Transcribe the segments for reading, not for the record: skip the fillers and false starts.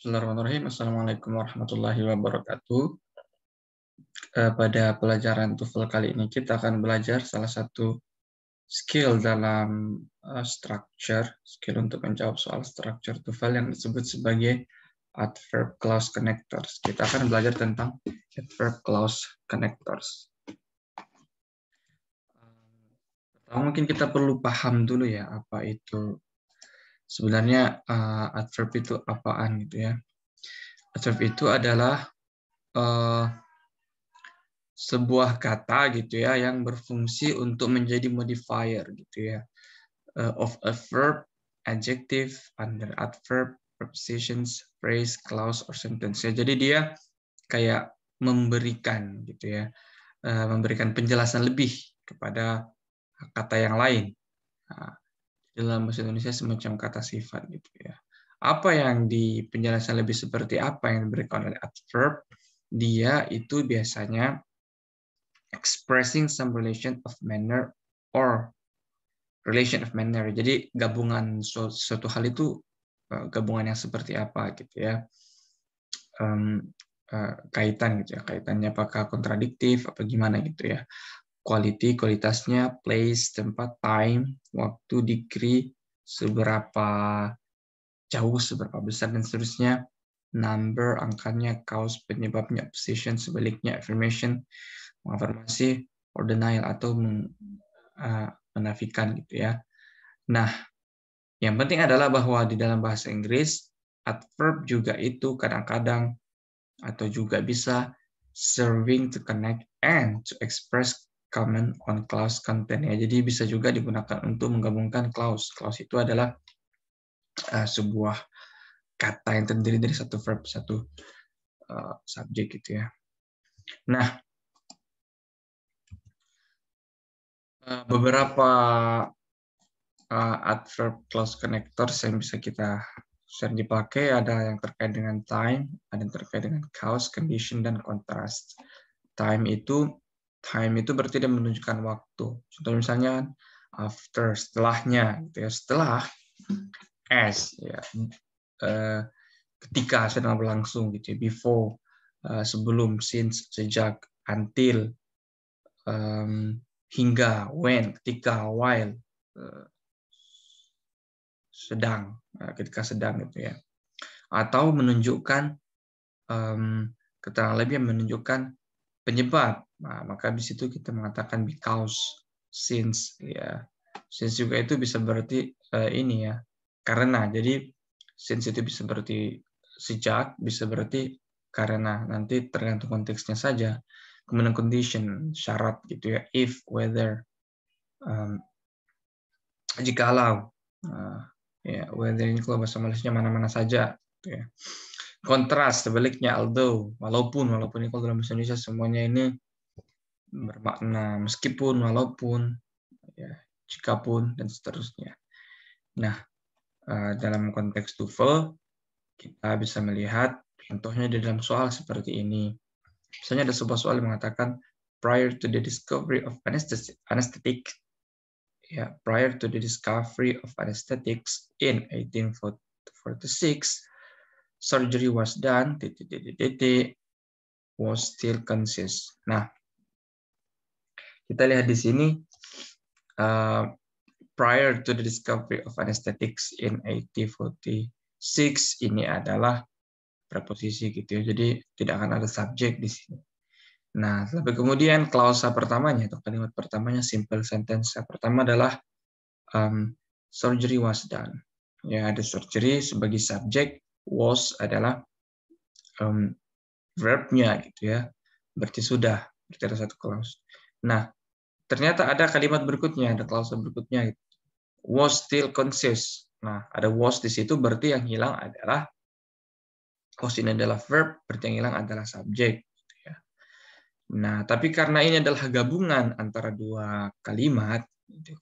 Bismillahirrahmanirrahim. Assalamualaikum warahmatullahi wabarakatuh. Pada pelajaran TOEFL kali ini kita akan belajar salah satu skill dalam skill untuk menjawab soal structure TOEFL yang disebut sebagai adverb clause connectors. Kita akan belajar tentang adverb clause connectors. Pertama mungkin kita perlu paham dulu ya apa itu sebenarnya adverb itu apaan gitu ya. Adverb itu adalah sebuah kata gitu ya yang berfungsi untuk menjadi modifier gitu ya of a verb, adjective, under adverb, prepositions, phrase, clause, or sentence ya. Jadi dia kayak memberikan gitu ya, memberikan penjelasan lebih kepada kata yang lain. Nah, dalam bahasa Indonesia semacam kata sifat gitu ya. Apa yang di penjelasan lebih seperti apa yang diberikan oleh adverb? Dia itu biasanya expressing some relation of manner or relation of manner. Jadi gabungan suatu hal itu gabungan yang seperti apa gitu ya. Kaitan gitu ya. Kaitannya apakah kontradiktif apa gimana gitu ya. Quality, kualitasnya, place, tempat, time, waktu, degree, seberapa jauh, seberapa besar dan seterusnya. Number, angkanya, cause, penyebabnya, position, sebaliknya, affirmation, mengafirmasi, or denial atau menafikan gitu ya. Nah, yang penting adalah bahwa di dalam bahasa Inggris adverb juga itu kadang-kadang atau juga bisa serving to connect and to express comment on clause content ya. Jadi bisa juga digunakan untuk menggabungkan clause. Clause itu adalah sebuah kata yang terdiri dari satu verb, satu subjek gitu ya. Nah, beberapa adverb clause connectors yang bisa kita sering dipakai ada yang terkait dengan time, ada yang terkait dengan cause, condition, dan contrast. Time itu berarti dia menunjukkan waktu. Contoh misalnya after, setelahnya, gitu ya. Setelah, as, ya, ketika sedang berlangsung, gitu ya. Before, sebelum, since, sejak, until, hingga, when, ketika, while, sedang, ketika sedang gitu ya. Atau menunjukkan keterangan lebih yang menunjukkan penyebab. Nah, maka di situ kita mengatakan because, since ya. Since juga itu bisa berarti ini ya, karena. Jadi since itu bisa berarti sejak, bisa berarti karena. Nanti tergantung konteksnya saja. Kemudian condition, syarat gitu ya, if, whether, jikalau. Ya, whether ini kalau bahasa Malaysia mana-mana saja gitu ya. Kontras sebaliknya although, walaupun ini kalau dalam bahasa Indonesia semuanya ini bermakna meskipun, walaupun, ya, jikapun, dan seterusnya. Nah, dalam konteks TOEFL kita bisa melihat contohnya di dalam soal seperti ini. Misalnya ada sebuah soal yang mengatakan prior to the discovery of anesthetic, ya, prior to the discovery of anesthetics in 1846, surgery was done, was still conscious. Nah, kita lihat di sini prior to the discovery of anesthetics in 1846 ini adalah preposisi gitu ya. Jadi tidak akan ada subjek di sini. Nah, tapi kemudian klausa pertamanya atau kalimat pertamanya simple sentence. Yang pertama adalah surgery was done. Ya, ada surgery sebagai subjek, was adalah verbnya gitu ya. Berarti sudah, berarti ada satu clause. Nah, ternyata ada kalimat berikutnya, ada klausa berikutnya, was still conscious. Nah, ada was di situ berarti yang hilang adalah, was ini adalah verb, berarti yang hilang adalah subjek. Gitu ya. Nah, tapi karena ini adalah gabungan antara dua kalimat,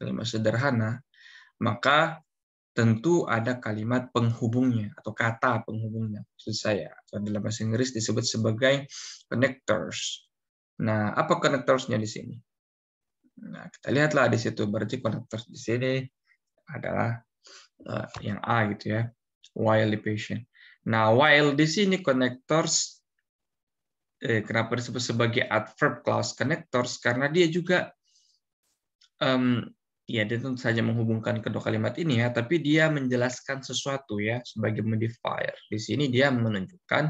kalimat sederhana, maka tentu ada kalimat penghubungnya atau kata penghubungnya. Maksud saya, dalam bahasa Inggris disebut sebagai connectors. Nah, apa connectorsnya di sini? Nah, kita lihatlah di situ. Berarti connectors di sini adalah yang A gitu ya. while the patient. Nah, while di sini connectors, kenapa disebut sebagai adverb clause connectors? Karena dia juga, ya dia tentu saja menghubungkan kedua kalimat ini ya, tapi dia menjelaskan sesuatu ya sebagai modifier. Di sini dia menunjukkan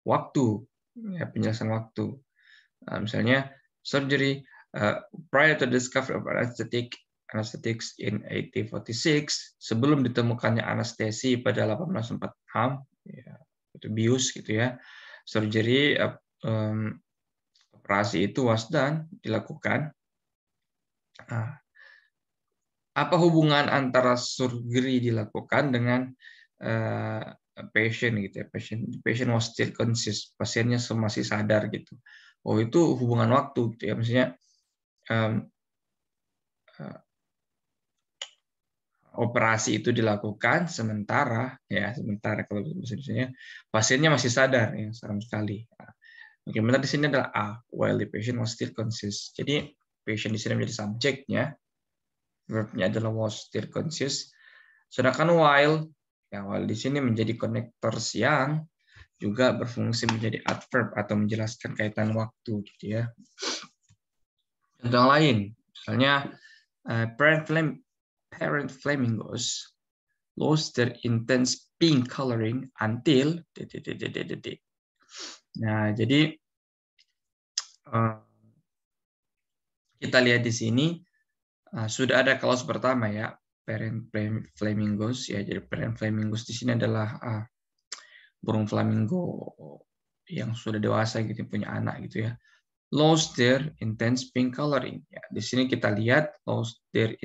waktu, ya, penjelasan waktu. Misalnya surgery prior to the discovery of anesthetics in 1846, sebelum ditemukannya anestesi pada 1846, ya, itu bius gitu ya, surgery operasi itu was done, dilakukan. Apa hubungan antara surgery dilakukan dengan patient gitu ya? Patient was still conscious, pasiennya masih sadar gitu. Oh, itu hubungan waktu gitu ya, maksudnya operasi itu dilakukan sementara kalau misalnya pasiennya masih sadar ya, serem sekali. Bagaimana di sini adalah while the patient was still conscious. Jadi patient di sini menjadi subjeknya, verbnya adalah was still conscious. Sedangkan while di sini menjadi connectors yang juga berfungsi menjadi adverb atau menjelaskan kaitan waktu gitu ya. Contoh yang lain, misalnya parent flamingos lost their intense pink coloring until. Nah, jadi kita lihat di sini sudah ada clause pertama ya, parent flamingos ya. Jadi parent flamingos di sini adalah burung flamingo yang sudah dewasa gitu, punya anak gitu ya. Lost their intense pink coloring. Ya, di sini kita lihat lost their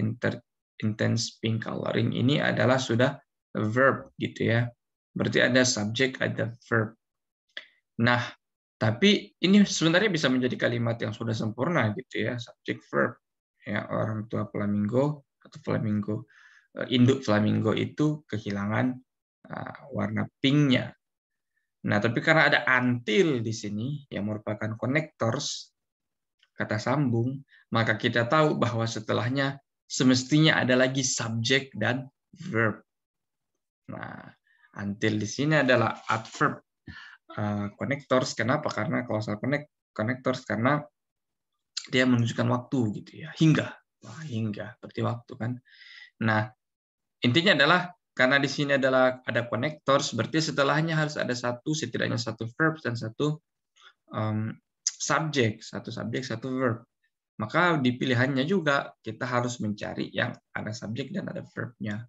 intense pink coloring ini adalah sudah verb gitu ya. Berarti ada subjek, ada verb. Nah, tapi ini sebenarnya bisa menjadi kalimat yang sudah sempurna gitu ya, subjek verb. Ya, orang tua flamingo atau flamingo, induk flamingo itu kehilangan warna pinknya. Nah, tapi karena ada until di sini yang merupakan connectors, kata sambung, maka kita tahu bahwa setelahnya semestinya ada lagi subjek dan verb. Nah, until di sini adalah adverb connectors. Kenapa? Karena causal connectors karena dia menunjukkan waktu gitu ya, hingga. Hingga berarti waktu kan. Nah, intinya adalah karena di sini adalah ada connectors, berarti setelahnya harus ada setidaknya satu verb dan satu subjek, satu verb. Maka di pilihannya juga kita harus mencari yang ada subjek dan ada verbnya.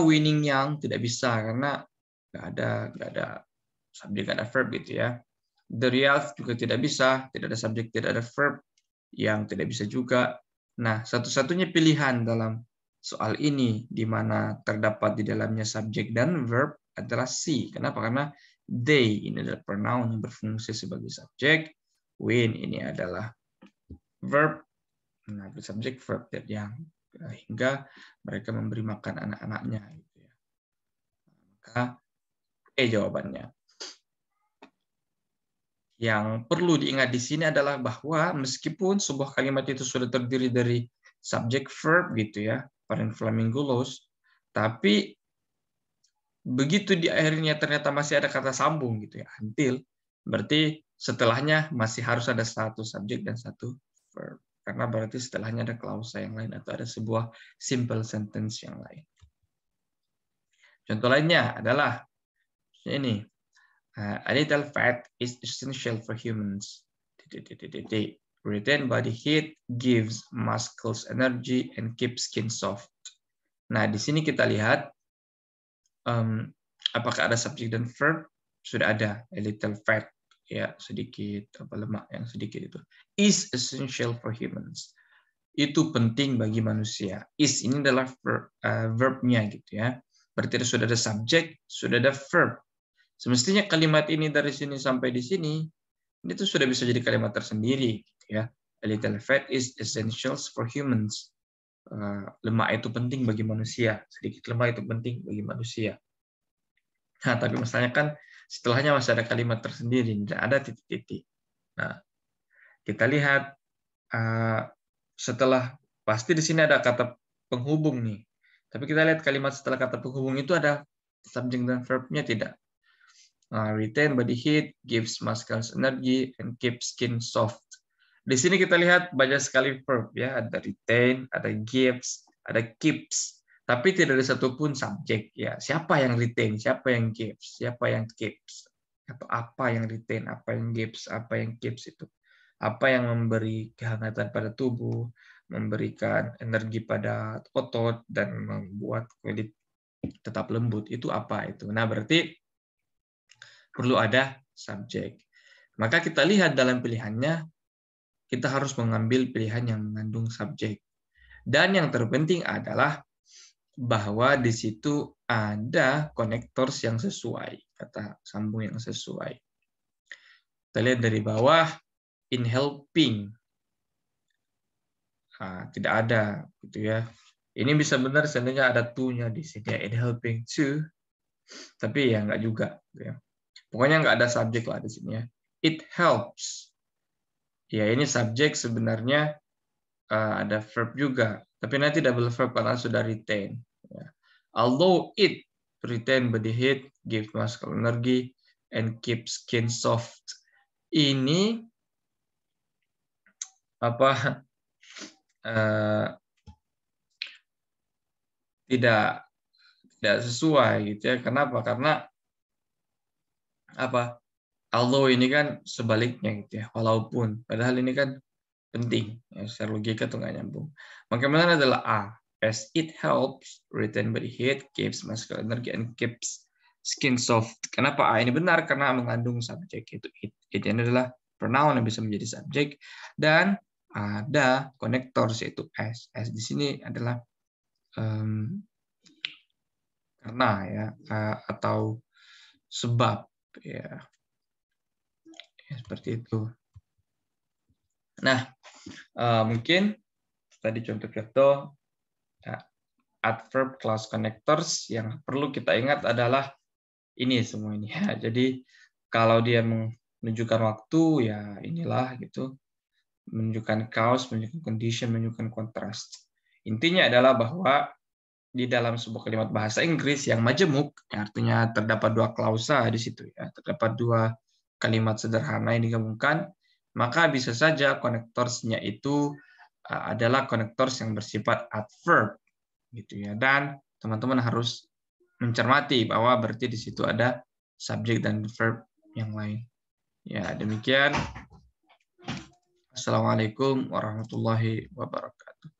Winning yang tidak bisa karena nggak ada subjek, nggak ada verb gitu ya. The real juga tidak bisa, tidak ada subjek, tidak ada verb, yang tidak bisa juga. Nah, satu-satunya pilihan dalam soal ini di mana terdapat di dalamnya subjek dan verb adalah C. Kenapa? Karena they ini adalah pronoun yang berfungsi sebagai subjek, win ini adalah verb, nah subjek verb yang hingga mereka memberi makan anak-anaknya gitu ya. Maka jawabannya. Yang perlu diingat di sini adalah bahwa meskipun sebuah kalimat itu sudah terdiri dari subjek verb gitu ya, parent flamingo lost, tapi begitu di akhirnya ternyata masih ada kata sambung gitu ya, until, berarti setelahnya masih harus ada satu subjek dan satu verb. Karena berarti setelahnya ada klausa yang lain atau ada sebuah simple sentence yang lain. Contoh lainnya adalah ini. A little fat is essential for humans. Retain body heat, gives muscles energy, and keeps skin soft. Nah, di sini kita lihat apakah ada subjek dan verb? Sudah ada. A little fat, ya sedikit lemak yang sedikit itu. Is essential for humans. Itu penting bagi manusia. Is ini adalah verbnya gitu ya. Berarti sudah ada subjek, sudah ada verb. Semestinya kalimat ini dari sini sampai di sini, ini tuh sudah bisa jadi kalimat tersendiri, gitu ya. A little fat is essentials for humans. Lemak itu penting bagi manusia. Sedikit lemak itu penting bagi manusia. Nah, tapi masalahnya kan setelahnya masih ada kalimat tersendiri, tidak ada titik-titik. Nah, kita lihat setelah pasti di sini ada kata penghubung nih. Tapi kita lihat kalimat setelah kata penghubung itu ada subjek dan verb-nya tidak. Retain body heat, gives muscles energy, and keeps skin soft. Di sini kita lihat banyak sekali verb ya, ada retain, ada gives, ada keeps, tapi tidak ada satupun subjek ya. Siapa yang retain, siapa yang gives, siapa yang keeps, atau apa yang retain, apa yang gives, apa yang keeps itu. Apa yang memberi kehangatan pada tubuh, memberikan energi pada otot dan membuat kulit tetap lembut, itu apa itu. Nah, berarti perlu ada subjek. Maka kita lihat dalam pilihannya, kita harus mengambil pilihan yang mengandung subjek. Dan yang terpenting adalah bahwa di situ ada connectors yang sesuai, kata sambung yang sesuai. Kita lihat dari bawah, in helping. Tidak ada, gitu ya. Ini bisa benar seandainya ada to-nya di sini, in helping to, tapi ya nggak juga. Gitu ya. Pokoknya nggak ada subjek lah di sini ya. It helps. Ya ini subjek sebenarnya ada verb juga, tapi nanti double verb karena sudah retain. Ya. Although it retain body heat, give muscle energy, and keep skin soft. Ini apa? Tidak sesuai gitu ya. Kenapa? Karena apa? Although ini kan sebaliknya gitu ya. Walaupun, padahal ini kan penting. Ya, secara logika tuh nggak nyambung. Maka benar adalah A. As it helps retain body heat, keeps muscle energy, and keeps skin soft. Kenapa A ini benar? Karena mengandung subjek itu it. It ini adalah pronoun yang bisa menjadi subjek dan ada konektor yaitu as. As di sini adalah karena ya atau sebab ya. Seperti itu. Nah, mungkin tadi contoh-contoh adverb clause connectors yang perlu kita ingat adalah ini semua ini ya. Jadi kalau dia menunjukkan waktu ya inilah gitu, menunjukkan cause, menunjukkan condition, menunjukkan contrast. Intinya adalah bahwa di dalam sebuah kalimat bahasa Inggris yang majemuk, artinya terdapat dua klausa di situ ya, terdapat dua kalimat sederhana yang digabungkan, maka bisa saja connectors-nya itu adalah connectors yang bersifat adverb gitu ya. Dan teman-teman harus mencermati bahwa berarti di situ ada subjek dan verb yang lain. Ya, demikian. Assalamualaikum warahmatullahi wabarakatuh.